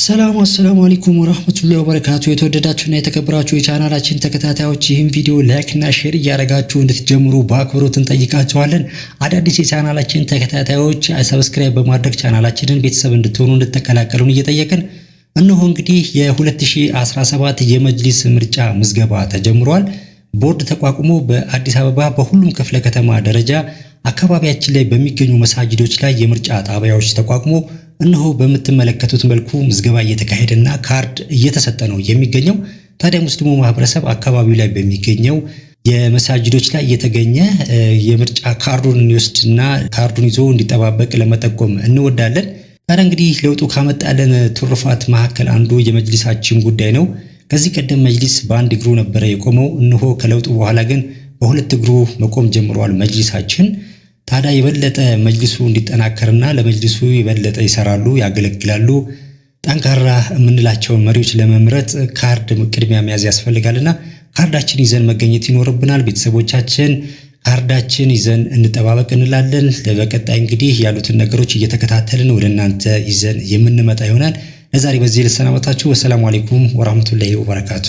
አሰላሙ አለይኩም ወራህመቱላሂ ወበረካቱ። የተወደዳችሁና የተከበራችሁ የቻናላችን ተከታታዮች ይህን ቪዲዮ ላይክ እና ሼር እያደረጋችሁ እንድትጀምሩ በአክብሮት እንጠይቃችኋለን። አዳዲስ የቻናላችን ተከታታዮች ሰብስክራይብ በማድረግ ቻናላችንን ቤተሰብ እንድትሆኑ እንድትቀላቀሉን እየጠየቅን እነሆ እንግዲህ የ2017 የመጅሊስ ምርጫ ምዝገባ ተጀምሯል። ቦርድ ተቋቁሞ በአዲስ አበባ በሁሉም ክፍለ ከተማ ደረጃ አካባቢያችን ላይ በሚገኙ መሳጅዶች ላይ የምርጫ ጣቢያዎች ተቋቁሞ እነሆ በምትመለከቱት መልኩ ምዝገባ እየተካሄደና ካርድ እየተሰጠ ነው የሚገኘው። ታዲያ ሙስሊሙ ማህበረሰብ አካባቢው ላይ በሚገኘው የመሳጅዶች ላይ እየተገኘ የምርጫ ካርዱን እንዲወስድና ካርዱን ይዞ እንዲጠባበቅ ለመጠቆም እንወዳለን። ታዲያ እንግዲህ ለውጡ ካመጣለን ትሩፋት መካከል አንዱ የመጅሊሳችን ጉዳይ ነው። ከዚህ ቀደም መጅሊስ በአንድ እግሩ ነበረ የቆመው። እነሆ ከለውጡ በኋላ ግን በሁለት እግሩ መቆም ጀምሯል መጅሊሳችን። ታዲያ የበለጠ መጅሊሱ እንዲጠናከርና ለመጅሊሱ የበለጠ ይሰራሉ፣ ያገለግላሉ፣ ጠንካራ የምንላቸውን መሪዎች ለመምረጥ ካርድ ቅድሚያ መያዝ ያስፈልጋልና ካርዳችን ይዘን መገኘት ይኖርብናል። ቤተሰቦቻችን ካርዳችን ይዘን እንጠባበቅ እንላለን። በቀጣይ እንግዲህ ያሉትን ነገሮች እየተከታተልን ወደ እናንተ ይዘን የምንመጣ ይሆናል። ለዛሬ በዚህ ልሰናበታችሁ። ወሰላሙ አለይኩም ወራህመቱላሂ ወበረካቱ።